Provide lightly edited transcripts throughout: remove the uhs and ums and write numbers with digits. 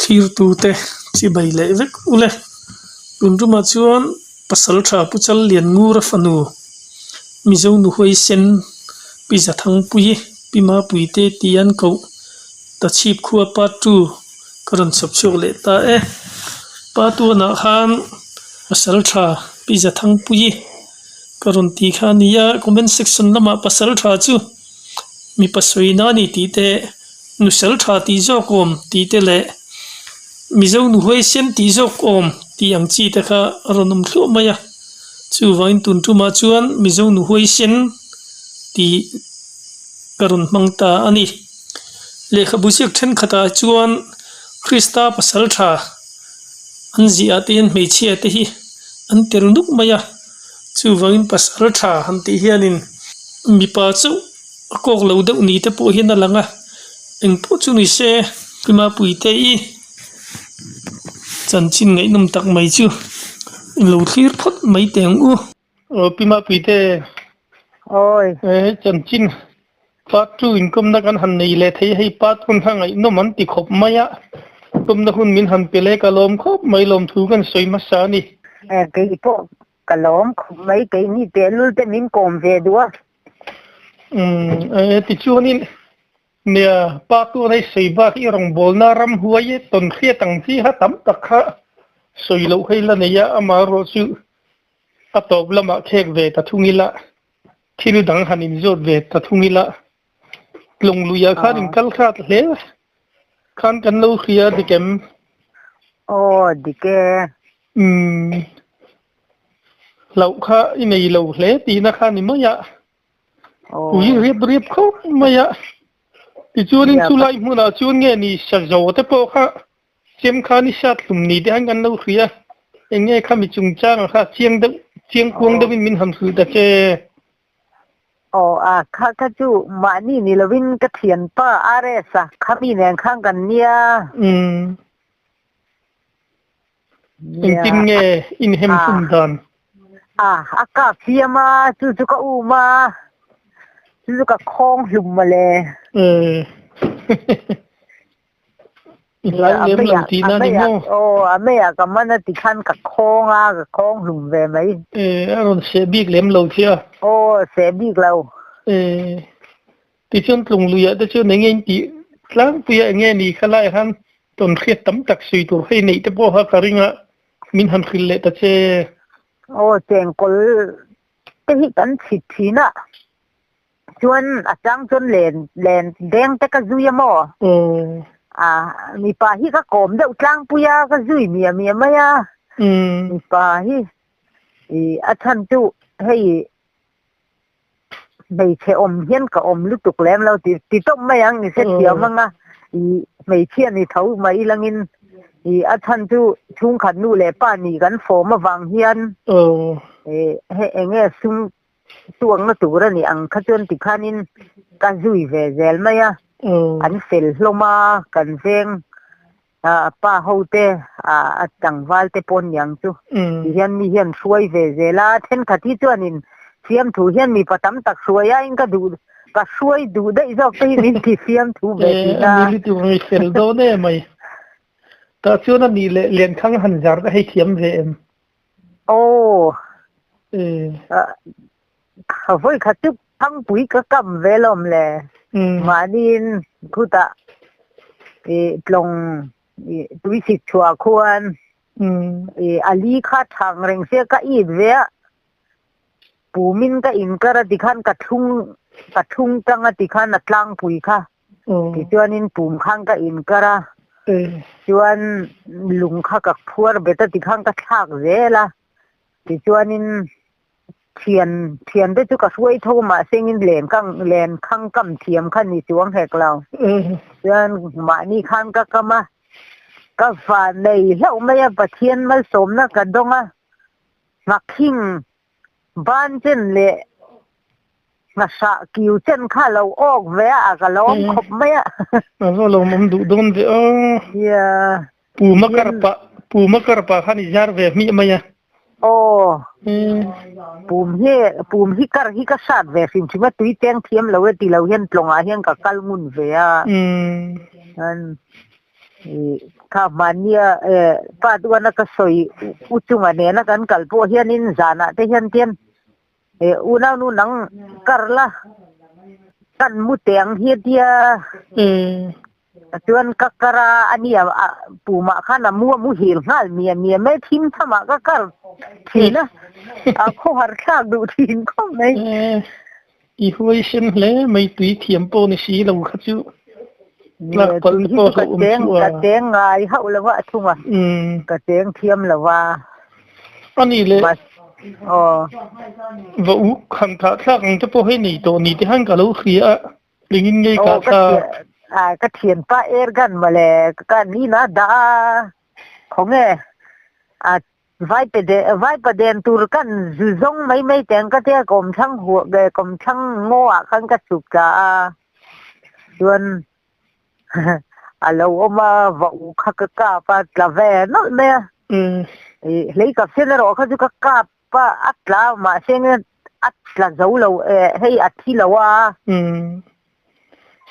khir tu te chi bai le vek ule tun ruma chuan pasal tha puchal lian ngur fanu mizo nu hoi sen piza thang pui pima pui te tian ko ta chip khuwa pa tu karan chop chok le ta pa tu na khan pasal tha piza thang pui karon ti khania comment section lama pasal tha chu mi pasoi na ni ti te nu sel tha ti zo kom ti te le mizo nu hoi sen ti zo kom ti ang chi te kha ronum thlu maya chu vain tun tu ma chuan mizo nu hoi sen ti karon mangta ani lekha busiak then khata chuan krista pasal tha anzi atin me chia te hi an terunduk maya chu vain pasal tha han ti hianin mi pa chu akok lo de ni te po hin alanga eng po chu ni se pima pui te I chan chin ngai num tak mai chu lo thlir phot mai teng u pima pui te ôi chan chin part 2 income na kan han nei le thei hei part 1 thang ai no man ti khop maya tum na hun min han pele ka lom khop mai lom thu kan soi ma sa ni cái bộ cả lóm mấy cái ni te lul te min kom về đua ti chu ni nia part 2 nei sei ba ki rong bol na ram huai ton khia tang chi ha tam tak kha soi lo hei la ne ya ama ro chu atop lama khek ve ta thungila thil dang hanin zot ve ta thungila lung luya khanin kal khat le khan kan lo khia dikem ô đi cái lau kha inei lo hle ti na kha ni maya ui riep khop maya ti chuanin chulai hmuna chuan nge ni sazo te po kha chem kha ni sat lum ni de han kan lo khia enge kha mi chung chang kha chiang kuang de min ham su ta che khá chú mà ni là vin cái thiền pa are sa khá mi nè khangกันเนี่ยtin nge in hem sum dan aka fiama chu ka u ma chu ka khong hlum ma le lai lem lo ti na ni mo ame ya ka man ti khan ka khong hlum ve mai aron se big lem lo thia se big lo ti chon tlung luya ta chu nge ti tlang puya nge ni khala han ton khiat tam tak sui tur hei nei te po ha karinga min han khil le ta che cheng kol te hi kan chit thina chuan atang chon len deng te ka zuya mo mi pa hi ka kom de utlang puya ka zui mi maya mi pa hi athan tu hei mei che hian ka lutuk lem lo ti tom mayang ni se tiam manga mei thian ni thau mai langin athan tu chung khat nu le pa ni kan form awang hian he enge sum tuang na tura ni ang khachon ti khanin ka zui ve zel maya an fel hloma kan veng pa hote atang wal te pon yang chu hian suai ve zela then khati chuanin fiam thu hian mi patam tak suaya in ka du ka suai du dai zok te min ti fiam thu ve na ni tu ngi fel do ne mai ta chuan ni len khang han jar ka hei thiam ve em voi khatu thang pui ka kam ve lom le manin khuta plong tui sit chua khuan ali kha thang reng se ka I ve pumin ka in kara dikhan ka thung tanga dikhan atlang pui kha ti chuanin pum khang ka in kara chuan lung kha ka phuar beta dikhan ka thak zela ti chuanin thian de chu ka suai tho ma sengin len khang kam thiam khan ni chuang hek law chuan ma ni khan ka kama ka fa nei hlau maya pathian mal som na ka donga makhing ban chen le nga sa kiu chen kha lo ok ve ka lom khop maya lo mom du don de pu makar pa khani jar ve mi maya pum hi ka sat ve sim chima tui teng thiam lo ti lo hian tlonga hian ka kalmun ve ข้ามันเนี่ยป้าตัวนักสอยอุจุงอันเนี่ยนักกันกัลโปเฮียนินจานะแต่เฮียนเตียนอุณานูนังกัลละกันมุเตียงเฮียเดียtuan kakara ani puma khana mu hil ngal mia me thim thama ka kar thina ko har khak du thin ko mai i hui shin le mai tui thiam po ni si lo kha chu lak pal po ho ka teng ngai hau la wa thunga ka teng thiam la wa ani le vo u khan tha thak ang te po he ni to ni te han ka lo khria lingin ngai ka thaก็เทียนป้ากันมาเลยก็นี่นะดาของไว้ประเด็นตูรกันจงไม่แต่งก็เที่ยกรมช่างหัวกรมช่างโง่ขันก็สุกจ้าส่วนเราเอามาว่าขักกาปะละแวนนั่นเนี่ยเลยกับเส้นเราเขาจะกาปะอัตลามาเส้นอัตลาเจ้าเราให้อัตที่เราว่า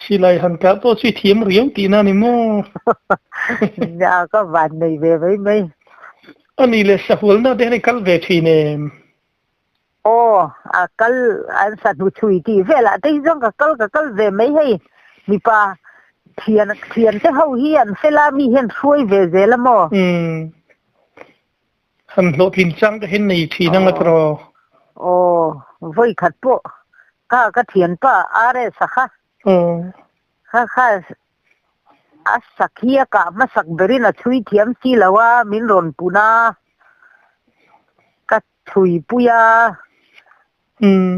สิไลหันกับตัวช่วยเทียมเรียวตีน่านี่มั้งก็วันนี้เว้ยไม่อันนี้เลยสักวันน่ะเดี๋ยวนี้กัลเวทีเนี่ยโอ้กัลอันสัตว์ช่วยที่เวลาที่จงกัลเวไม่ให้มีป่าเทียนที่เขาเฮียนเวลามีเห็นช่วยเวเจละมั้งหันโลพินจังก็เห็นในทีนั่งละพอโอ้ไว้ขัดปุ๊ก็เทียนป้าอะไรสักค่ะค่ะสักเฮียกะมาสักเบริน่ะช่วยเทียมสิแล้วว่ามินรอนปูนาก็ช่วยปุยา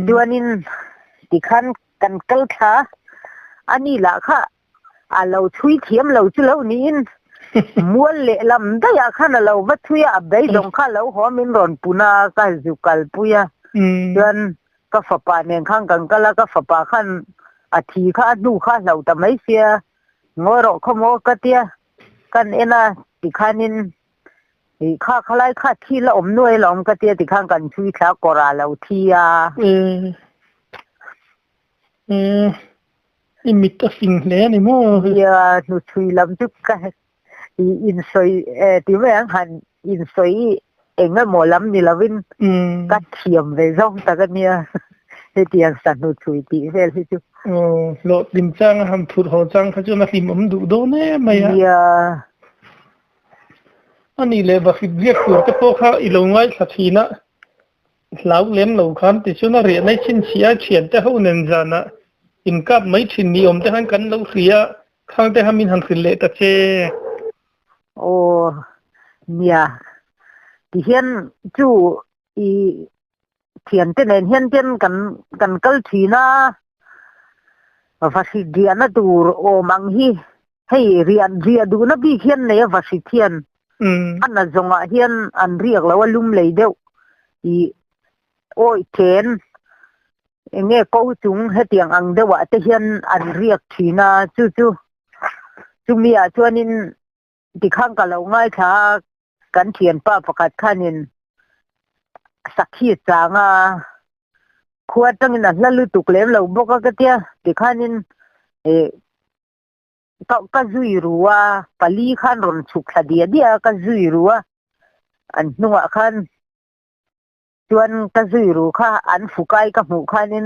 ดวนินที่ขันกันกัลค่ะอันนี้ล่ะค่ะเราช่วยเทียมเราจุเรานี่ม้วนเละลำได้ค่ะเราวัดช่วยอับได้ลงค่ะเราหัวมินรอนปูนาก็จุกัลปุยาดวนก็ฝปาเนี่ยข้างกันก็แล้วก็ฝปาขันอาทิข้าดูข้าเราแต่ไม่เสียงอรอขโมยกะเตียกันนะติข้านินข้าขลายข้าที่ละอมนวยหลอมกะเตียติข้างกันช่วยข้ากราเราที่นี่มิตรสิ่งแล้วนี่มั้งหนูช่วยลำจุกกันอินสวยที่แม่งหันอินสวยเองก็หมอลำนี่ละวินกัดเทียมไปร่องตะกันเนี่ยเตียงสันนุช่วยตีเวลที่จุโหลดดิมจังทำถุดหัวจังเขาจะมาดิมดูโดนแน่ไหมอันนี้เลยบักเรียกตัวจะโป๊ะเขาอีลงไว้สักทีนะเหลาเลี้ยงเหลาคันติชุนเรียนในชิ้นเสียเฉียนจะเขาเนินจานะอินกับไม่ชิ้นนิยมจะหันกันเหลาเสียข้างจะทำมินหันขึ้นเละตะเจโอ้เนี่ยที่เห็นจู่อีเทียนเต้นเห็นเต้นกันกัลทีนะว่าสิเดียนนะดูโอมังฮีให้เรียนดูนะบีเขียนเนี่ยว่าสิเทียนอันนั้นจงอ่ะเฮียนอันเรียกแล้วว่าลุ่มเลยเดียวอีโอ้ยเทนเงี้ยกูจุงให้เตียงอังเดียวว่าแต่เฮียนอันเรียกทีนะจู่มีอ่ะชวนนินที่ข้างกันเราง่ายช้ากันเทียนป้าประกาศข้านินสักขีดจางขวดตั้งนั้นแล้วลุตุกเลี้ยเราบอกก็เตี้ยที่ข้านินก็จุยรัวปลีขันรอนสุขเดียก็จุยรัวอันนัวขันจวนก็จุยรัวค่ะอันฟุกไอกับหมูขันิน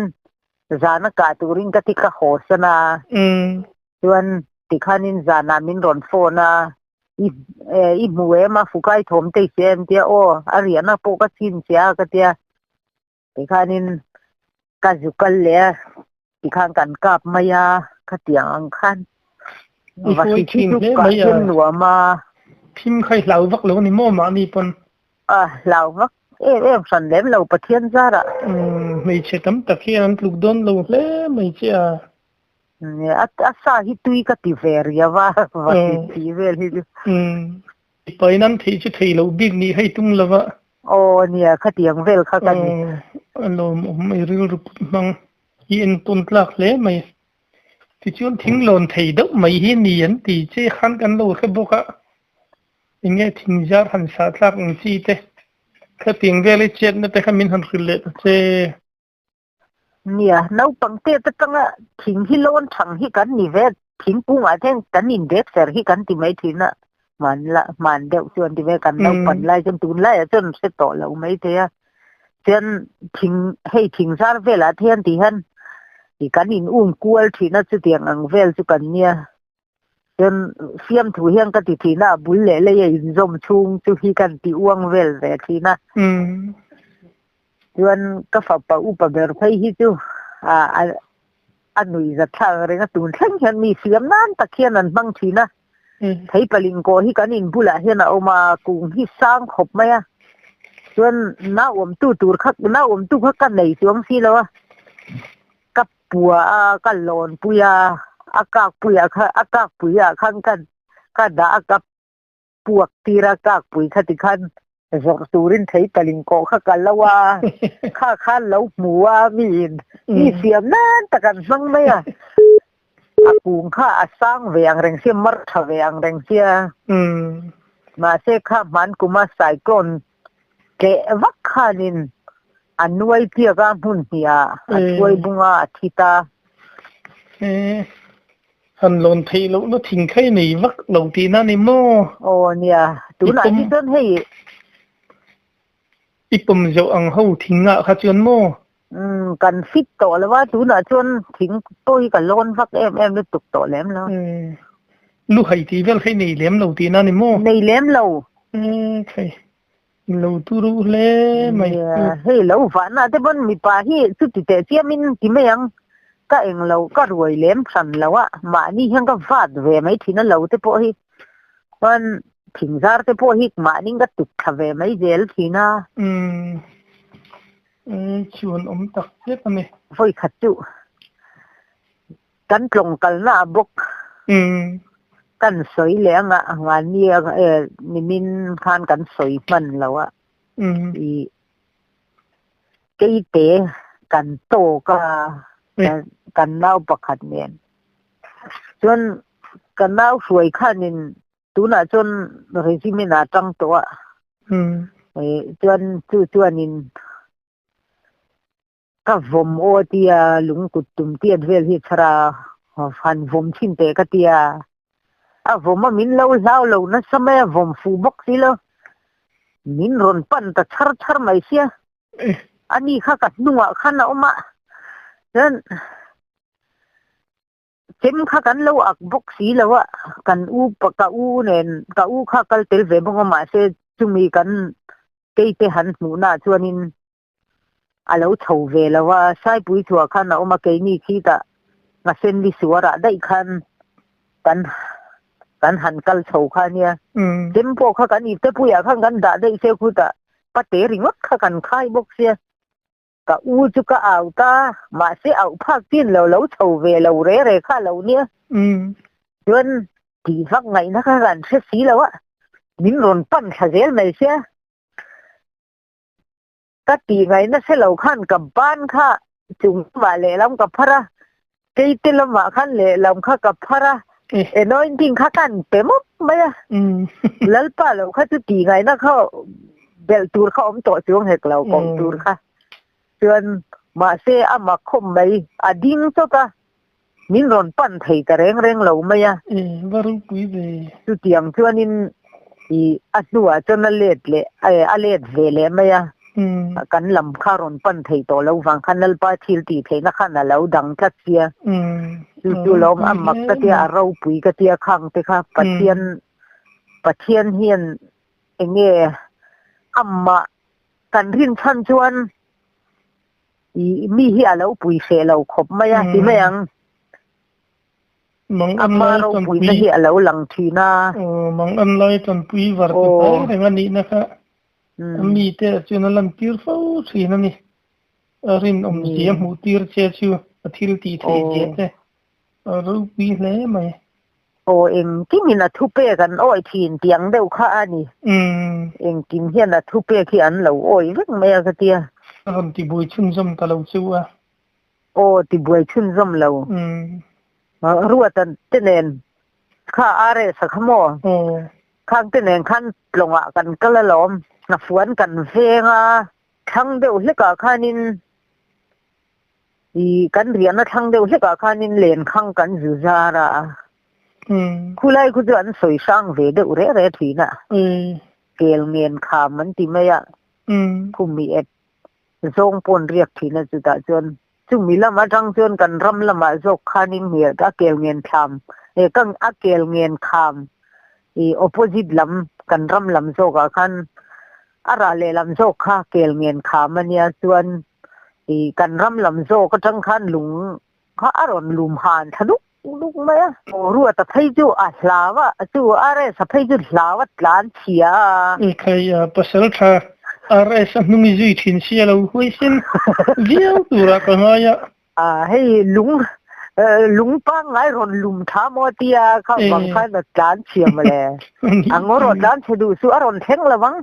จานกาตุริงก็ติกะโหสนาจวนที่ข้านินจานามินรอนโฟนาอีหมูมาฟุกไอถมเตยเสียมเตี้ยโออาเรียนปกติเสียก็เตี้ยที่ข้านินก็จุกันเลยที่ข้างกันกับมายาก็เตียงขันว่าสิที่จุกกันหนัวมาพิมพ์ใครเหล่าวักเหล่านี่โม่มานี่ปนเหล่าวักสันเล่มเหล่าประเทียนซะละไม่ใช่ตั้มตะเคียนลูกดอนเหล่าเล่ไม่ใช่เนี่ยอาสาฮิตุยก็ติเวรียว่าสิที่เวรีไปนั้นที่จะที่เราบิ๊กนี่ให้ตุ้งละวะโอ้เนี่ยข้าเตียงเวลข้ากันเราไม่รู้มังยินตุนหลักเลยไหมที่ชวนทิ้งหล่นที่ดอกไม่เห็นเนียนที่เจ้าขันกันโลกเขาบอกว่าอย่างเงี้ยทิ้งยาหันสาหลักอย่างที่เจ้าข้าเตียงเวลเจ็ดนั่นแต่ข้ามินหันขึ้นเลยเจ้เนี่ยน้าปังเตะตั้งทิ้งที่โลนถังที่กันนี่เวท ทิ้งปุ้งอ่ะแท่งกันอินเด็กเสร็จที่กันที่ไม่ทีน่ะมันเดี๋ยวส่วนที่ไม่กันเราปั่นไล่จนตูนไล่จนเสร็จต่อเราไม่เท่าจนทิ้งให้ทิ้งซาเวลาเทียนที่หันที่กันอินกวลที่น่าจะเตียงอังเวลสุกันเนี่ยจนเฟียมถูเฮียงกันที่น่ะบุญเล่เลยยินจมชุงจุฮีกันที่อ้วงเวลแต่ที่น่ะจนก็ฝากปะอุปเบอร์ไปฮิจูอันนี้จะท่าอะไรนะตูนทั้งฉันมีเสียมนั้นตะเคียนนั้นบางทีนะไทยปลิงโกที่กันอินบุละเห็นเอามากุงที่สร้างขบไหมอ่ะส่วนน้าอมตู้ตูดคักน้าอมตู้คักกันไหนสวงสิแล้วกับปัวกันหลอนปุยอากาศปุยค่ะอากาศปุยข้างกันก็ด่ากับปวกตีรากาศปุยขติคันสองตูรินไทยปลิงโกคักกันแล้วว่าข้าคันแล้วหมูมีเสียมนั่นตะกันฟังไหมอ่ะอากูงข้าสร้างเวียงแรงเสียมัดทเวียงแรงเสียมาเสกข้ามันกูมาใส่ก้นแกวักขานินอันนวยเพียกาหุ่นเหียอันนวยบุงอาทิตาฮันลนไทยแล้วทิ้งใครหนีวักเหล่าทีนั่นนี่โม่โอ้เนี่ยตูน่ะที่ต้นให้อีปุ่มเจ้าอังเขาทิ้งอ่ะข้าจวนโม่กันฟิตต่อแล้วว่าตูน่ะชวนทิ้งตุ้ยกันล้นฟักเอ็มได้ตุกต่อแหลมแล้วลูกไห้ทีเวลให้ในแหลมเราทีนั่นนี่โม่ในแหลมเราใช่เราตูรู้เลยไหมเฮ้ยเราฝันนะแต่บนมีป่าที่สุดที่แต่เสียมินที่ไม่ยังก็เองเราก็รวยแหลมสั่นแล้วว่ามานี่ยังก็ฟาดเวไม่ทีนั้นเราแต่พอที่มันทิ้งซาร์แต่พอที่มานี่ก็ตุกทเวไม่เจลทีน่ะชวนตักเล็บไหมไฟขัดจุกันตรงกันหน้าบกกันสวยแหลงอ่ะงานนี้มินคานกันสวยมันแล้วอ่ะอีเกยเตะกันโตก็กันเน่าประคัดเนียนจนกันเน่าสวยข้านินตูน่ะจนเรื่องที่ไม่น่าจังตัวจนจวนนินก็ผมโอเตียลุงกุดตุ่มเตียเวลฮิตราฟันผมชินเตกเตียผมว่ามินเล่านะสมัยผมฟูบกสิแล้วมินรอนปันแต่ชาร์ไม่เสียอันนี้ข้ากัดนัวข้าหน้าออกมาฉะนั้นเข็มข้ากันเล่าอักบกสีแล้วว่ากันปะกะเนี่ยกะข้ากัลเตลเวบงมาเสจุมีกันเกยเตหันหมูน่าชวนินเราเท่าเวแล้วว่าใช้ปุ๋ยถั่วข้าหน้าออกมาเกยนี่คิดอ่ะมาเส้นดิสวระได้คันกันหันกัลโฉข้าเนี่ยเต็มพวกข้ากันอีกแต่ผู้ใหญ่ข้างกันด่าได้เสียคุตะปะเตริงวัดข้ากันค่ายบกเสียกะจุกะเอาตามาเสียเอาภาคกินเราเฉาเวเราเร่ข้าเราเนี่ยจนที่ฟักไงนะข้ากันเสียสีแล้วอะมินรอนปั้นขเจลไม่เสียก็ตีไงนะเสียเราขั้นกับบ้านข้าจุงมาเลยลำกับพระเกยติลมาขั้นเลยลำข้ากับพระน้อยจริงข้ากันเต็มไหมอ่ะแล้วป้าเราข้าจะตีไงนะเขาเบลตูร์เขาต่อช่วงเหกเรากองตูร์ค่ะจนมาเสียมาคมไปดิ้งตัวก็มินรอนปั้นไทยกระเร่งเราไหมอ่ะว่ารู้ปุ้ยเลยสุดยังชวนนินอัดตัวจนเล็ดเลยเล็ดเวเลยไหมอ่ะกันลำข้ารอนปั้นไทยต่อเราฟังขันนัลปาทิลตีไทยนักขันเราดังทัดเสียดูลมมักกะเตียเราปุยกะเตียขังเตค่ะปะเทียนเฮียนเงี้ยมากันรินชันชวนมีเฮียเราปุยเสเราขบไม่ยังที่ไม่ยังมาเราปุยไม่เฮียเราหลังทีน่ามังอันลอยจนปุยวาร์ตไปในวันนี้นะคะมีแต่จุนลันตีร์ฟ้าสีนั่นนี่รินเสียมูตีร์เชื่อชัวทิลตีไทยเจ๊รู้ปีเลยไหมเองที่มีนัทุเปกันทีนเตียงเดียวข้านี่เองกินเฮียนัทุเปขี้อันเราเรื่องไม่กระเตียที่บุยชุ่มซำตะเราชัวที่บุยชุ่มซำเรารู้ว่าเต้นเองข้าอะไรสักขโมข้างเต้นเองขั้นลงกันก็ละล้อมนับฝนกันเฟงทั้งเดียวเล็กข้านินกันเรียนนะทั้งเดียวเล็กข้านินเล่นข้างกันจุจาระ khu lai khu cho anh soi sang về được rẻ thì nè kêu nghiền khám mình thì mấy ạ khu mi ép zong pon riek thì nè chú ta chọn chú mi làm mà trăng chọn cần ram làm mà zok khanin nghiền các kêu nghiền khám cần kêu nghiền khám opposite làm cần ram làm zok khan ara le làm zok kha kêu nghiền khám anh ya chọn cần ram làm zok cái trăng khan lùng kha aron lùm hàn thaduk lúc mấy á rùa ta thấy chú lava chú are sa thấy chú lava lan chia cái pasal tha are sa nungi zui thin sia lo hui sin viau tura ka ngaya hey lung pa ngai ron lum tha mo tia kha bang kha na lan chia ma le angoro lan che du su aron theng lawang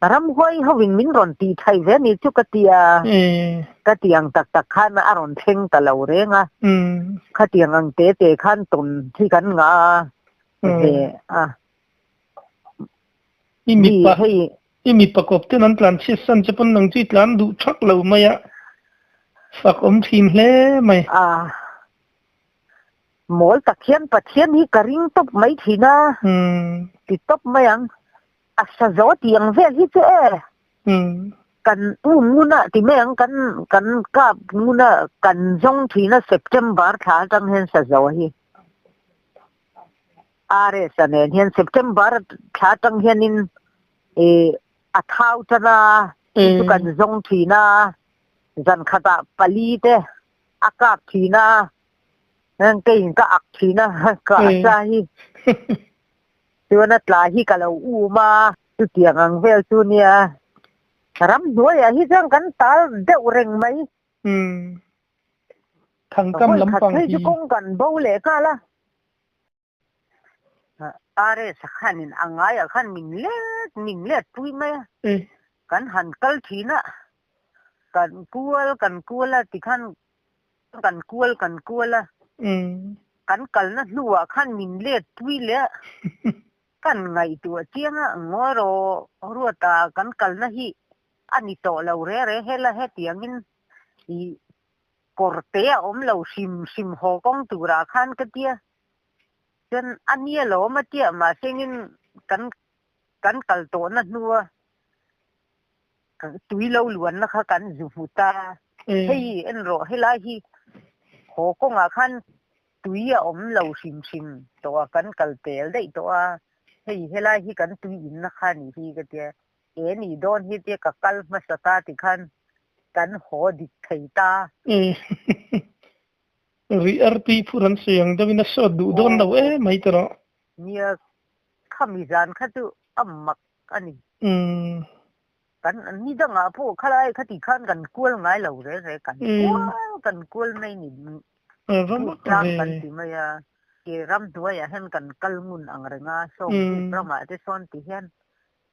ram hoi hawing min ron ti thai ve ni chu ka tiang tak khan aron theng ta lo renga kha tiang ang te khan ton thi kan nga ve imi pakop te nan tlan chi san che pon nang chi tlan du thak lo maya sak thim hle mai mol takhian pathian hi karing top mai thina ti top mayang asa zo tiang ve hi che kan nguna ti mayang kan ka nguna kan jong thina September tha tang hen sa zo hi are sanen hen September tha tang hen in athau tana tu kan jong thina zan khata pali te akap thina nang kein ka ak thina ka sa hi tuana tla hi ka lo u ma tu tiang ang vel tu nia ram duai a hi jang kan tal de ureng mai thang kam lampang hi kong kan bo le ka la are sa khanin angai a khan min le tui mai kan han kal thina kan kual ti khan kan kual kan kal na nuwa khan min le tui le kan ngai tu chianga ngoro ruata kan kal na hi ani to lo re hela he tiangin i korte om lo sim ho kong tu ra khan ka tia chen ania lo ma tia ma sengin kan kal to na nuwa tui lo luan na kha kan zu futa hei en ro hela hi ho ko nga khan tui a om lo sim to kan kal tel dei to a hei hela hi kan tui in na kha ni hi ka tia ni don hi te ka kal ma sa ta ti khan kan ho di thei ta ri arpi phuran siang dawina so du don lo mai tro nia khamizan kha tu ammak ani kan ni da nga pho khalai khati khan kan kual ngai lo re kan kual nei ni ram kan ti maya ke ram tua ya hen kan kal mun ang renga so rama te son ti hen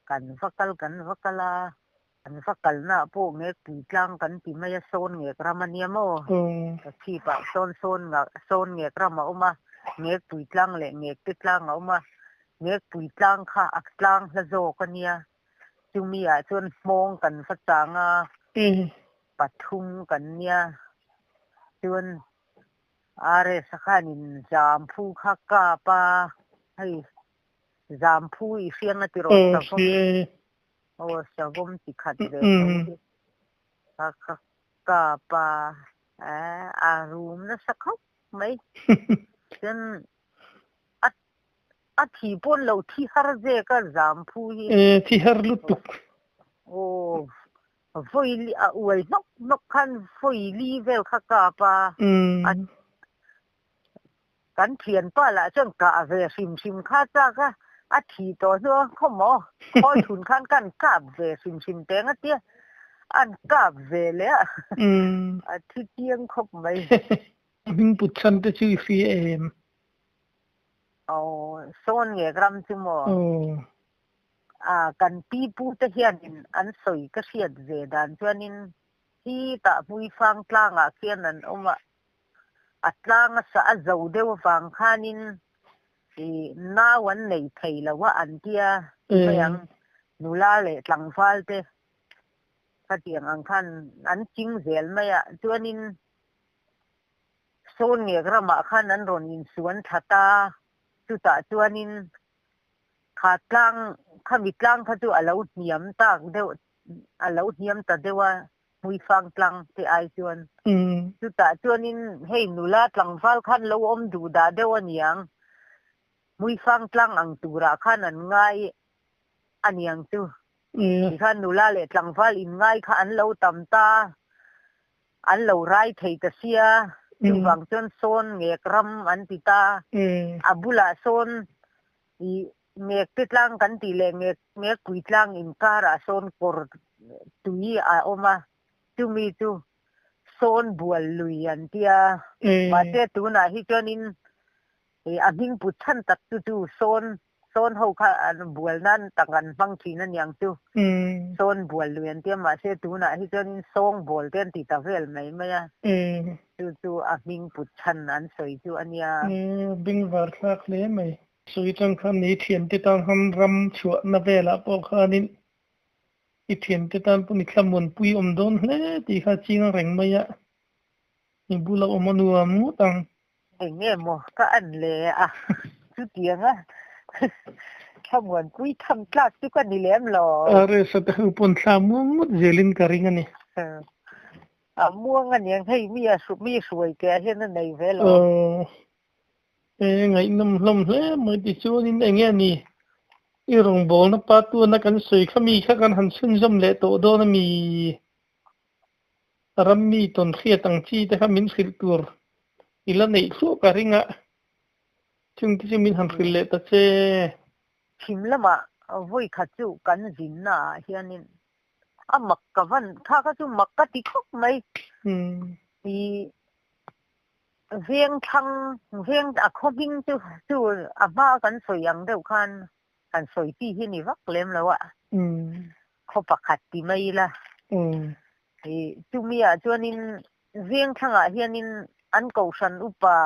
kan vakala kan vakal na po nge pi tlang kan ti maya son nge ramania mo thi pa son nga son nge rama uma nge pi tlang le nge ti tlang uma nge pi tlang kha ak tlang la zo kania chumia chon mong kan fatanga pathum kan nia chun are sakhanin jam phu kha ka pa hei jam phu I fiang ati ro ta o sa gom ti khat de ka pa a room na sakhop mai chun a thi pon lo thi har je ka jam phu hi thi har lutuk voi a uai nok khan voi li vel kha ka pa kan thian pa la chang ka ve sim kha cha ka a thi to no khomo khoi thun khan kan ka ve sim te nga tia an ka ve le a thi tiang khop mai bing put chan te chi fi son nge gram chu mo kan pi pu te hian in an soi ka hiat ve dan chuanin hi ta pui fang tlanga khian an oma atlanga sa azo deu wang khanin na wan nei thei lawa an tia yang nula le tlangfal te khatiang ang khan an ching zel maya chuanin son nge grama khan an ron in suan thata chu ta chuanin kha tlang khami tlang kha chu alo niam tak deuh alo niam ta dewa mui fang tlang te ai chuan chu ta chuanin hei nula tlangwal khan lo om du da deuh aniang mui fang tlang ang tura khan an ngai aniang chu khan nula le tlangwal in ngai kha an lo tam ta an lo rai thei ta sia chu wang chon son ngek ram an ti ta abula son i ngek ti tlang kan ti le ngek kui tlang in kara son kor tui a oma chu mi chu son bual lui an tia ma te tu na hi chonin a hing pu chan tak tu son ho kha an bual nan tangan bang thin an yang chu son bual lui an tia ma se tu na hi chonin song bol ten ti ta vel mai maya chu a hing pu chan an soi chu ania bing var khak le mai sui tang khan ni thian ti tang ham ram chua na vela po khanin i thian ti tan puni khlamun pui om don hle ti kha chinga reng maya ni bula omanu amu tang nghe mo ka an le a chu tiang a khamwan pui tham class chu kan ni lem lo are sa ta pon thamu mut zelin karinga ni a muang an yang hei mi suai ke hian nei ve lo ngai nam hlom hle mai ti chu nin enge ni i rong bol na pa tu na kan soi khami kha kan han sun jom le to do na mi ram mi ton khia tang chi te khamin khil tur ila nei khu ka ringa chung ti min han khil le ta che thim lama voi kha chu kan zin na hianin a mak ka van kha ka chu mak ka ti khok mai ti veng a khoming chu a ba kan soi yang deuh khan kan soi ti hi ni vak lem lo a kho pakhat ti mai la chu mi a chuanin veng thanga hianin an ko san upa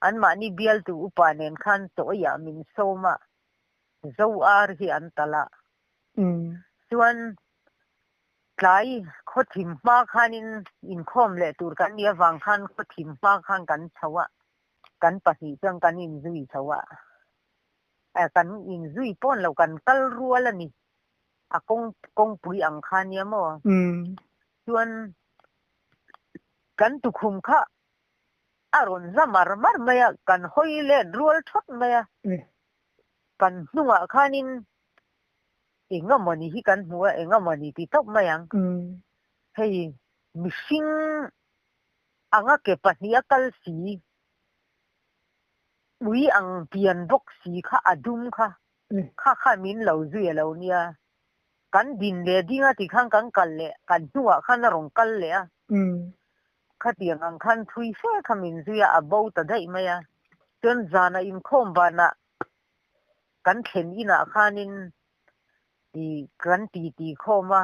an ma ni bial tu upa nen khan to ya min soma zo ar hi an tala chuan tlai kho thim ma khanin in khom le tur kan nia wang khan kho thim ma khan kan chawa kan pahi chang kan in zui chawa kan in zui pon lo kan kal rual ani a kong pui ang khan ya mo chuan kan tu khum kha aron zamar mar maya kan hoi le rual thot maya kan nuwa khanin engamani hi kan huwa engamani ti top mayang hei mishing anga ke pahnia kal si ui ang pian bok si kha adum kha min lo zui lo nia kan din le dinga ti khang kan kal le kan nuwa khan rong kal le a kha tiang ang khan thui fe khamin zuya abo ta dai maya chon zana in khom bana kan khen ina khanin i kan ti khoma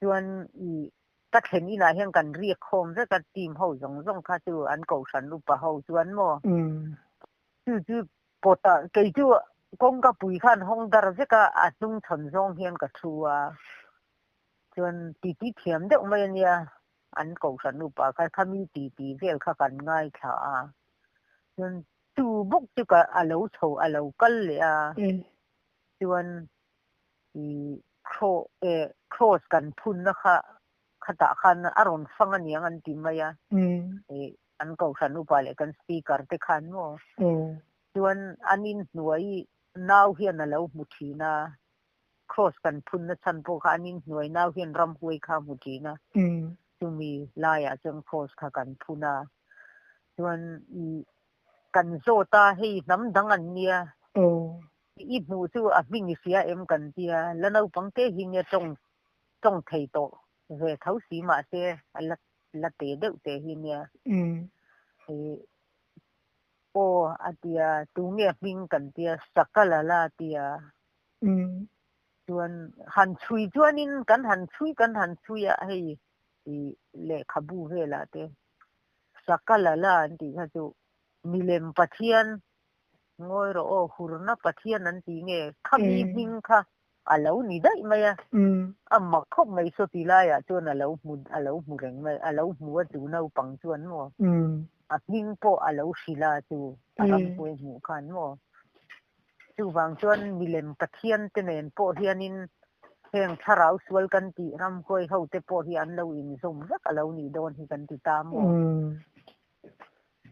chuan i ta khen ina hian kan ri khom za ka tim ho zong kha chu an ko san lu pa ho chuan mo chu pota ke chu kong ka pui khan hong dar ze ka atung thon zong hian ka thua chuan ti thiam de mai nia an ko san lu pa kha khami ti vel kha kan ngai tha a chuan tu buk chu ka alo tho alo kal le a chuan i cross kan phun na khata khan aron fanga niang an ti maya an ko san upa le kan speaker te khan mo chuan anin hnuai nau hian alo muthina cross kan phun na chan po kha anin hnuai nau hian ram huai kha muthina chumi laya chang cross kha kan phuna chuan kan zota hei nam dang an nia i mu chu a ming sia em kan tia lano pangte hinya tong thei to ve thau si ma se la te deuh te hinya o atia tu nge ming kan tia sakala la tia chuan han chui chuanin kan han chui a hei i le khabu vela te sakala la an ti kha chu milem pathian ngoi ro o hurna pathian an ti nge khami ming kha alo ni dai maya amma khop mai so ti la ya chuan alo mu reng mai alo mu tu no pang chuan mo นิ่งโปะอาลูศิลาจูรำป่วยหมู่ขันโมจูบางจวนมีเล่มตะเคียนเตเนนโปะเฮียนินเฮงทาราวสวลกันตีรำป่วยเขาเตโปะเฮียนเราอินสมรักเราหนีโดนที่กันติตามโม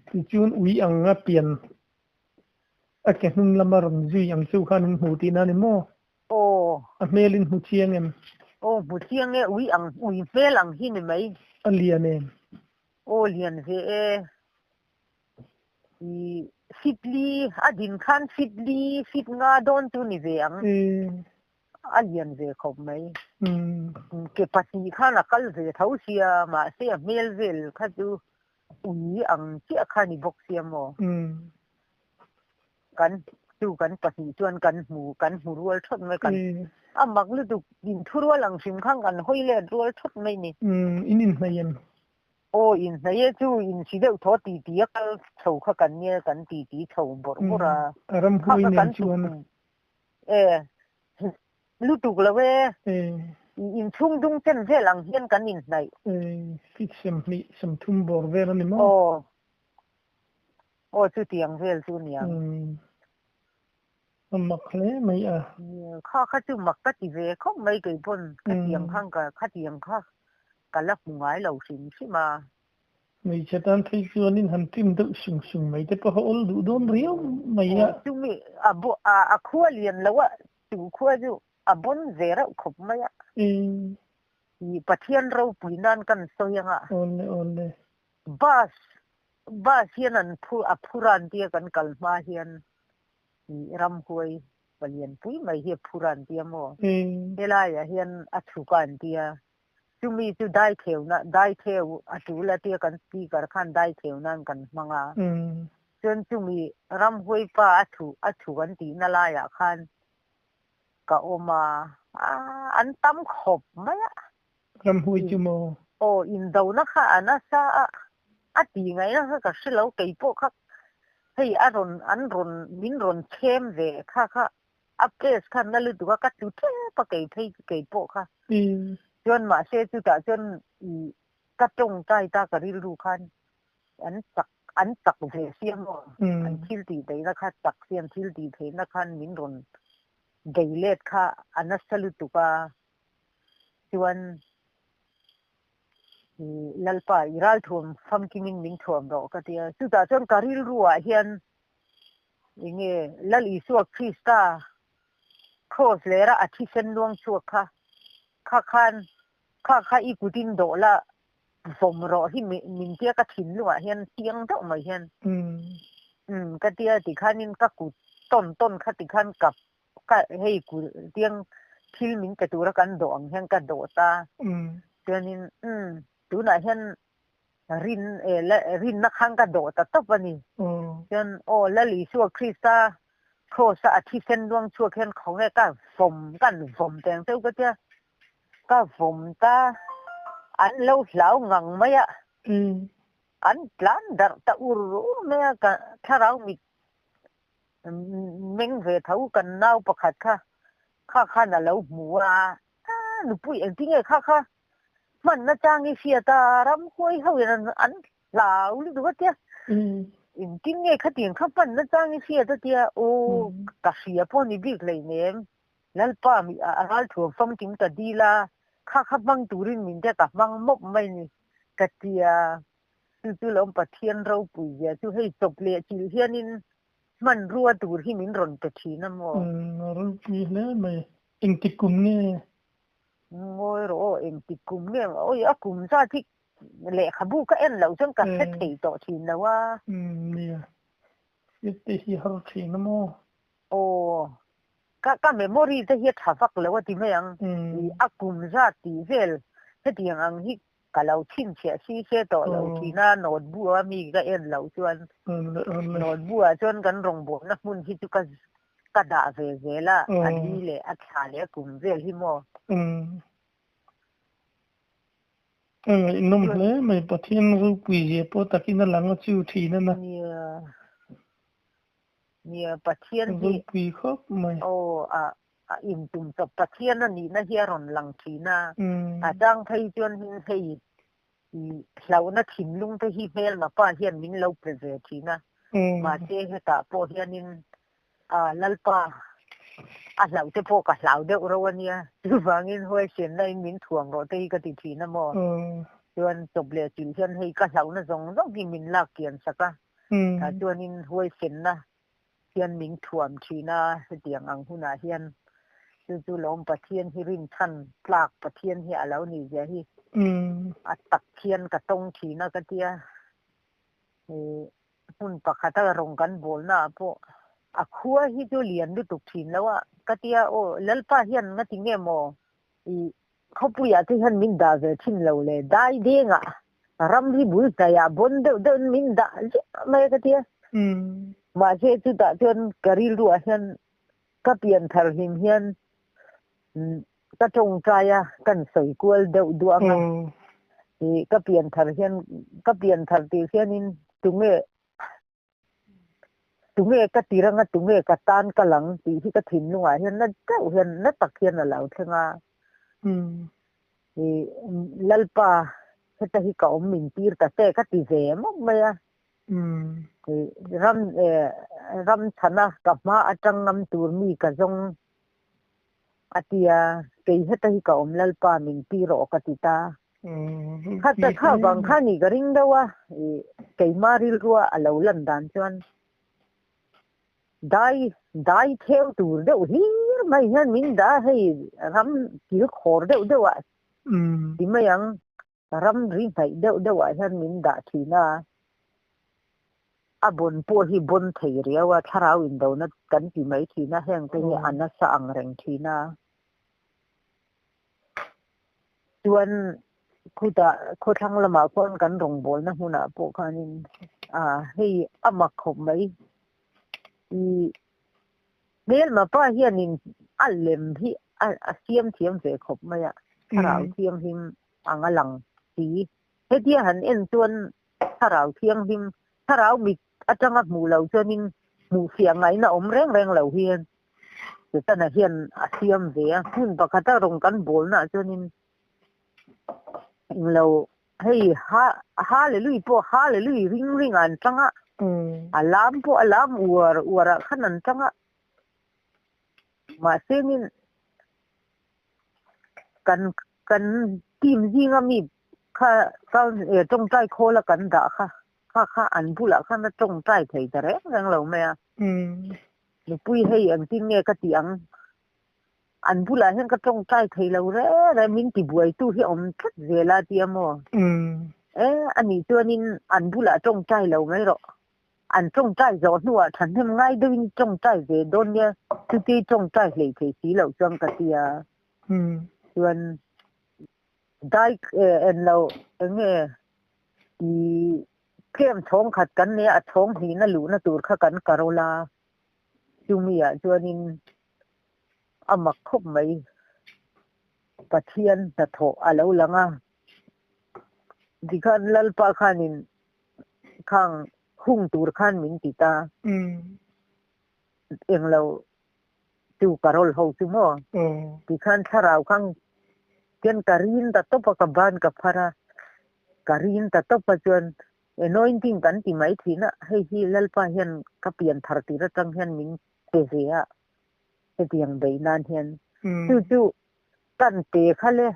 ที่จวนอุยอังเปลี่ยนแกนุ่งละมารมจุยอังจูขันหูตีนั่นโมโอ้เมลินหูเชียงเอ็มโอ้หูเชียงเออุยอังอุยเฟลังหินไหมเลียนเอ็มโอ้เลียนเฟสิบลีดินขันสิบลีสิบงาโดนตุนิเวียงเลียนเวคบไหมเก็บปัสสีขันนักลเวทเอาเสียมาเสียเมลเวลขัดดูอุยอังเจ้าขันบกเสียโมกันดูกันปัสสีจวนกันหูรัวชดไม่กันมักฤดูดินทุรัวหลังสิมข้างกันห้อยเล่รัวชดไม่นี่อินไม่ยันโอ้อินไหนจูอินสิเดทอตีก็เฉาข้ากันเนี่ยกันตีเฉาบรบรารำพูยเนี่ยชวนฤดูละเวอินชุ่มดุงเส้นเวลังเฮียนกันอินไหนฟิกเซมนี่สมทุ่มบอร์เวลนี่มั้งโอ้ชื่อเตียงเวลชื่อเนี่ยมักเลยไม่ข้าจูมักกัดตีเวเขาไม่เกี่ยบนกัดเตียงข้างกับกัดเตียงข้ากันลักงายเหล่าสิ่งใช่ไหมไม่ใช่ตอนที่ชวนนี่หันทิมดุสุ่งไม่ได้พอเขาดูโดนเรียวไม่จุมีขั้วเลียนแล้วว่าจุขั้วจูบนเจระขบไม่ประเทศเราปีนั้นกันสยังโอนเลยบาสเฮียนันผู้รันเดียกันกัลมาเฮียนรำหวยเปลี่ยนปุ้ยไม่เฮียผู้รันเดียโมเวลาเฮียนชุกันเดียจุมีจุได้เที่ยวนะได้เที่ยวจุละเที่ยวกันตีกันขันได้เที่ยวนั่นกันมังจนจุมีรำหวยป้าชุกันตีนั่นละอยากขันก็ออกมาอันตั้มขบไหมรำหวยจุโมโอ้อินโดนะคะอันนั้นซะตีไงนะคะก็สิเราเกี่ยพวกค่ะให้อันรอนมินรอนเข้มเวค่ะอัพเกสค่ะนั่นเลยตัวก็จุดเท่ปะเกี่ยพวกค่ะจนมาเสียจุดจนกระจงใจตากระดิรูคันอันจักเสียเสียงอันทิลตีได้นะคะจักเสียงทิลตีเทนะคะมินรอนเกยเลดค่ะอันนั้นสลุตุกาจวนลัลปาอิรัลทวมฟัมกิมิงมิงทวมดอกก็เดียจุดจนการิลรัวเฮียนยังไงลัลอิสวกคริสตาโคสเลระอธิเซนดวงชัวค่ะข้าอีกุดินโดละผมรอที่มินเตียกระถินหรือว่าเฮียนเตียงดอกมาเฮียนก็เดียติขันนินก็กุต้นขัดติขันกับก็ให้กูเตียงพิลมินกระตูระกันดองเฮียนกระโดตาเดือนนี้ดูหน่อยเห็นรินนักขังกระโดดแต่ตบวันนี้เช่นโอ้แล้วหลีชั่วคริสตาโคสะที่เส้นดวงชั่วเข็นของไอ้ก็ฝมแต่งเต้าก็จะก็ฝมตาอันเหลางังไหมอันพลันดัตะอุรุไหมก็ถ้าเรามีเม่งเวทเอากันน่าประคัดข้าน่ะเราหมูหนูปุ้ยเองที่ไงข้ามันน่าจ้างไอ้เสียตารำห้วยเขาอย่างนั้นอันเหลาหรือว่าเจ้าจริงไงข้าเตียงข้าปั่นน่าจ้างไอ้เสียตัวเดียโอ้กะเสียพอนี่บิ๊กเลยเนี่ยแล้วป้ามีอะไรถั่วฟังจริงแต่ดีละข้าบังตูรินมินเจ้ากับบังมบไม่นี่กะเตียจู่ๆแล้วประเทศเราปุยจู่ให้จบเลยจิ๋วเฮียนินมันรัวตูที่มินรอนไปทีนั่นมั้งรัวปีแล้วไม่เองติดกลุ่มเนี่ยโอ้ยโรเองติดกลุ่มเนี่ยโอ้ยกลุ่มซาที่เละขบูก็เอ็นเหล่าจังกันเฮ็ดตีต่อทีนะว่าเนี่ยเฮ็ดตีที่ฮาร์ทีนะมั้งโอ้ก็เมมโมรีจะเฮ็ดหาฟักแล้วว่าที่ไม่ยังกลุ่มซาที่เวลเฮ็ดยังอังฮิก็เราทิ้งเสียซีเสียต่อเราทีน่าโนดบัวมีก็เอ็นเหล่าชวนโนดบัวชวนกันรงบวนักมุนที่ตุกระดาษเวละอันนี้เลยอักษรเลยกลุ่มเวลที่มอนุ่มเลยไม่ปะเทียนรูปีเยปตะกินนั่นหลังก็ชิวทีนั่นนะเนี่ยปะเทียนรูปีครับไม่โอ้อินตุ่มกับปะเทียนนั่นนี่นะเฮียรอนหลังทีน่ะจังไทยจวนให้ lâu nó thím lung tới hi mail mà pa hiền mình lâu preve thì na mà chế hết ta po hiền in lalpa lâu te po cả lâu đeo rồi nha tu vang in hoi sen này mình thuồng rồi tới cái thì na mo chuan chụp lệ chuyện hiền hay cả lâu nó giống đó vì mình là kiện sắc à chuan in hoi sen na hiền mình thuồng thì na tiếng ang hu na hiềnจู่ๆลมปะเทียนที่ริมทันปลากปะเทียนที่แล้วนี่จะที่ตักเทียนกระตงทีนะกะเตียหุ่นปะคาตะรงกันโบลนะพวกคัวที่จะเรียนดูตุกทีแล้วว่ากะเตียโอ้เลลป้าเฮียนนะติงเงมเขาปุยที่หันมินดาเจทินเราเลยได้เด้งอ่ะรำที่บุษยาบนเดินมินดาไม่กะเตียมาเชื่อจุดจนกะริลรัวเฮียนก็เปลี่ยนทาริมเฮียนก็จงใจกันใส่กวลเดือดดวงก็เปลี่ยนทาร์เฮียนก็เปลี่ยนทาร์ตีเฮียนินตุงเอก็ตีรังตุงเอก็ตานกะหลังตีที่ก็ถิ่นลงอ่ะเฮียนนั่นเจ้าเฮียนนั่นตักเฮียนอะไรเท่านั้นลัลปาเหตุที่เขาอมมินตีร์แต่เจ้ก็ตีเสมมั้งไม่อะรำชนะกับมาอาจังนำตัวมีกระจงอาทิยาเกี่ยเหตุที่เขาอมลัลปามินตีรอกติตาข้าจะข้าวบางข้านี่ก็ริงได้ว่าเกี่ยมาริลรัวอะไรลันดานจวนได้เที่ยวตัวเดียวฮีไม่เห็นมินดาให้รำกี่ขอเดียวว่าที่ไม่ยังรำริงให้เดียวว่าเห็นมินดาทีน่าบนปูที่บนเทียร์ว่าถ้าเราอินโดนัดกันที่ไม่ทีน่าแห่งที่อันนั้นสังเรงทีน่าจวนคุทั้งละมาคนกันรงบอลนะหัวหน้าพวกเขานี่ให้มักขบไหมเมื่อมาป้าเฮียนินอันเล่มที่เสียมเสกขบไหมอะถ้าเราเทียมหิมอังหลังสีเฮที่หันเอ็นจวนถ้าเราเทียมหิมถ้าเรามีอาจารย์หมู่เราจวนนินหมู่เสียงไงนะอมแรงเราเฮียนแต่ตอนนั้นเฮียนเสียมเสียหุ่นปากการงกันบอลนะจวนนินเราให้ฮาเลยลุยพวกฮาเลยลุยริงอันจังอะอัลลามพวกอัลลามอวระขนาดจังอะมาเส้นนี้กันทีมยิงมีเขาจงใจโคละกันด่าค่ะอันผู้ละค่ะน่ะจงใจไทยแต่แรงเราไม่อะนี่ปุ้ยให้อันที่เนี่ยก็เตียงอันผู้ละเห็นก็จงใจไทยเราแล้วมินติบวยตู้ที่อมทัดเวลาเตียมอันนี้ตัวนี้อันผู้ละจงใจเราไม่หรอกอันจงใจจอดหัวฉันทำง่ายด้วยจงใจเวโดนเนี่ยที่จงใจเลยสีเราจังกะเตียส่วนได้เราเนี่ยเข้มท้องขัดกันเนี่ยท้องหีน่ะหลูน่ะตูดขัดกันกะโรลาจุมีอ่ะส่วนนี้มักคบไหมปะเทียนตะโถอะไรหลังดิคันลัลปาคานินข้างหุ่งตูดขันมินติตาเองเราจูการอลเขาซึ่งมั้งดิคันถ้าเราข้างเกินการินตะตบกับบ้านกับพาราการินตะตบจนน้อยจริงกันที่ไม่ทีน่ะให้ที่ลัลปาเห็นกับเปลี่ยนทาร์ติระจังเห็นมินเตเสียเตียงใบนานเห็นจู่ๆกันเตะเขาเลย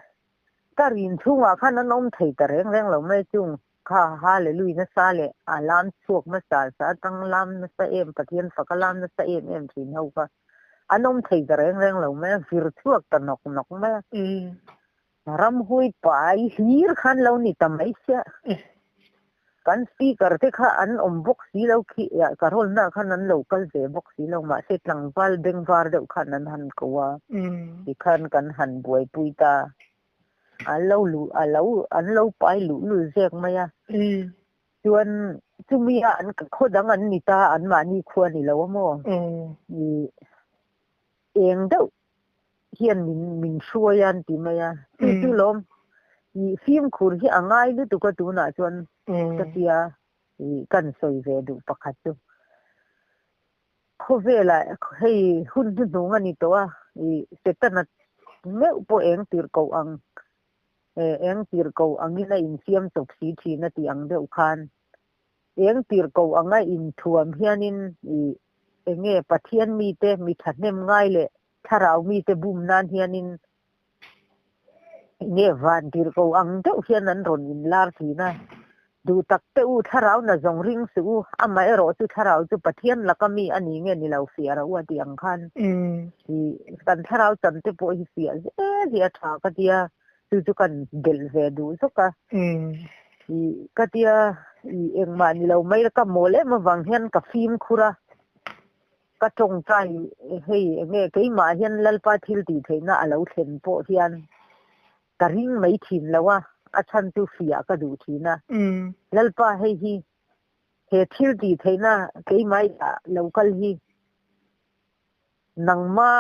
การินช่วงว่าข้านั้นน้องไทยแต่แรงเราไม่จุงข้าฮาเลยลุยนัสซาเลยลามสวกมาสาตั้งลามนัสเอ็มปะเทียนฝักลามนัสเอ็มสินเขาก็น้องไทยแต่แรงเราไม่ฟิรช่วกตะนกไม่รำหุยไปฮีร์ขันเรานี่ทำไมเสียกันสีกระเทข้าอมบกสีเราขี้กระโดดหน้าขันนั้นเราก็เสียบกสีเรามาเสร็จหลังบาลเด้งวาร์เดาขันนั้นหันกัวอีขันกันหันบวยปุยตาเราไปลุเสียงไหมส่วนจุมีอันโคดังอันนิตาอันมานี่ควรนี่แล้วว่ามั่วเองเด้อเฮียนมินช่วยยันติไหมจู่ๆลมฟิล์มคุณที่ง่ายด้วยตัวก็ตัวน่ะส่วนกระเทียกันสวยเวดูประคัตดูเขาเวลาให้หุ่นหนุ่งอันนี้ตัวเสร็จแล้วเมื่อพอเองตีร์กอัง eng tir ko angina in siam tok si thina ti ang deuh khan eng tir ko anga in thuam hianin I enge pathian mi te mi thatnem ngai le tharau mi te bum nan hianin nge van tir ko ang deuh hian an ron in lar thina du tak te u tharau na zong ring su ama ero chu tharau chu pathian lakami ani nge ni lo fiara wa ti ang khan I kan tharau chan te po hi fia dia tha ka dia chu kan bel ve du so ka I ka dia I eng ma ni lo mai ka mole ma wang hian ka phim khura ka tong tai hei nge ke ma hian lalpa thil ti theina alo thlen po hian ka ring mai thin lawa a chan tu fia ka du thina lalpa hei hi he thil ti theina ke mai local hi nangma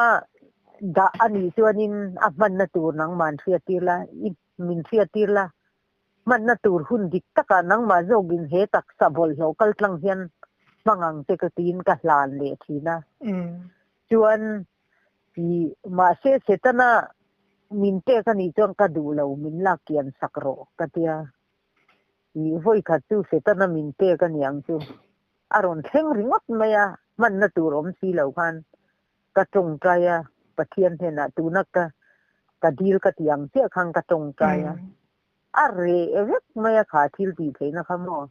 da ani chuanin a man na tur nang man thia tirla I min thia tirla man na tur hun dik taka nangma zogin he tak sabol local tlang hian mangang te ka tin ka hlan le thina chuan I ma se setana min te ka ni chuan ka du lo min la kian sakro ka tia I voi kha chu setana min te ka niang chu aron thleng ringot maya man na tur om si lo khan ka tong kaya pathian hena tunak ka dil ka tiang che khang ka tong kaya are evek maya kha thil ti theina khamo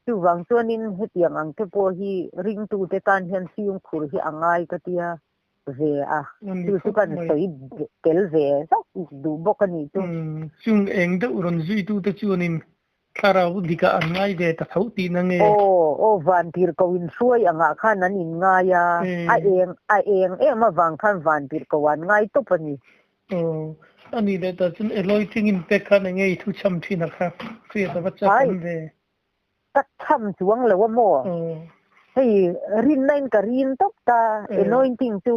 chu wang chuanin hetiang ang te po hi ring tu te tan hian siung khur hi angai ka tia ve a chu kan sei tel ve so du bokani tu chung eng de uron zui tu te chuanin tharau dika angai ve ta thauti na nge o van tir ko in suai anga khan an in nga ya a eng ma wang khan van tir ko wan ngai to pani ani le ta chun eloi thing in pe khan nge thu cham thina kha fe ta bacha kan ve ta tham chuang lo mo hei rin nain ka rin tok ta anointing tu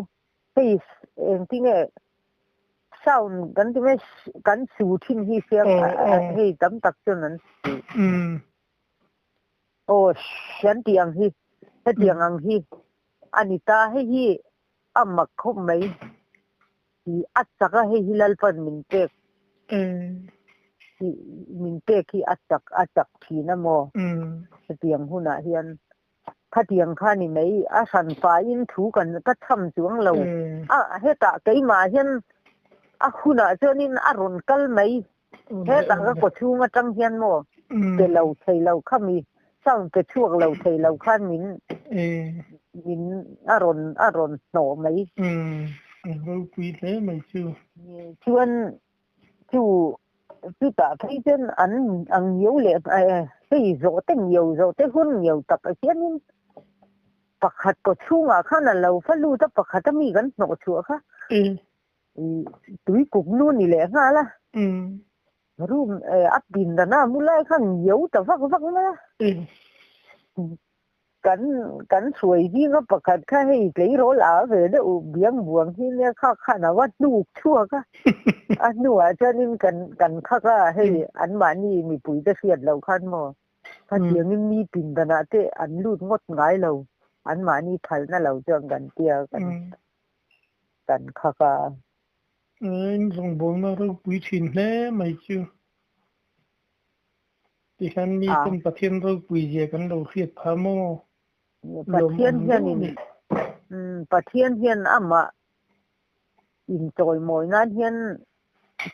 hei eng tinge sound kan ti me kan su thin hi siang hei tam tak chun an shan tiang hi he tiang ang hi anita hei hi amak khom mai hi achaka hei hilal pan min te ki achak thina mo he tiang huna hian kha tiang khani mai a san pa in thu kan ka tham chuang lo he ta kai ma hian a khuna chuanin a ron kal mai he ta ka ko thunga tang hian mo te lo thei lo khami sang te chuak lo thei lo khan min a ron no mai ro pui le mai chuan chu ta thấy chân ăn nhiều lệ cái rổ tên nhiều hun nhiều tập ở trên bạc hạt có chung à khá là lâu phát lưu tập bạc hạt ta mi gắn nọ chùa khá túi cục luôn thì lẽ ngã là rồi áp pin là na mua lại khá nhiều tập vác nữa cắn suy đi nó bạc hạt khá hay lấy rổ lá về đó biếng buông thì nó khá là vắt đủ chua khá anh nuôi cho nên cần khá hay anh mà mi bùi ta phiền lâu khăn mà phát hiện mi pin là na thế anh lút ngót ngái lâu anh mà ni thal na lâu cho gần tia cần khá anh dùng bông nó rồi bùi chín nè mày chứ thì hắn mi tên bát thiên rồi bùi gì cần đầu phiệt phá mô bát thiên hiền ama in trôi mồi nan hiền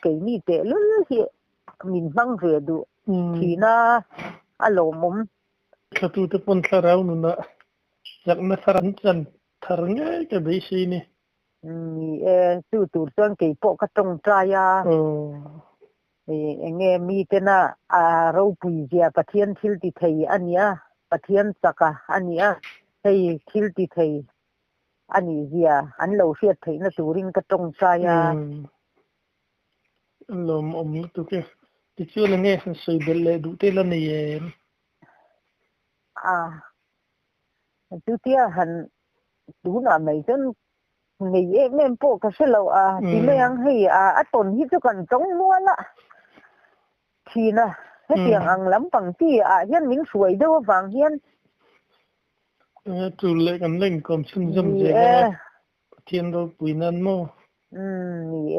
cái mi tệ lắm thì mình mang về đủ thì na alo mum cái tu tập pun sarau nuna giặc na saran chan tharnge cái bấy xí nè tu tuan cái bộ cái trồng trai à nghe mi tên na rau bùi gì bát thiên thil thì thầy anh ya bát thiên saka anh ya thầy thil thì thầy anh gì anh lâu phiệt thầy na tu ring cái trồng trai à lom tu cái thì chưa là nghe soi bel le du te la ne tu tia han du na mai chân ngày em po ka se lo ti me ang hei ton hi chu kan chong nuan la thì na he tiang ang lam pang ti hian min suai do wang hian tu le kan leng kom chun jam je thiên đâu bùi nan mo ni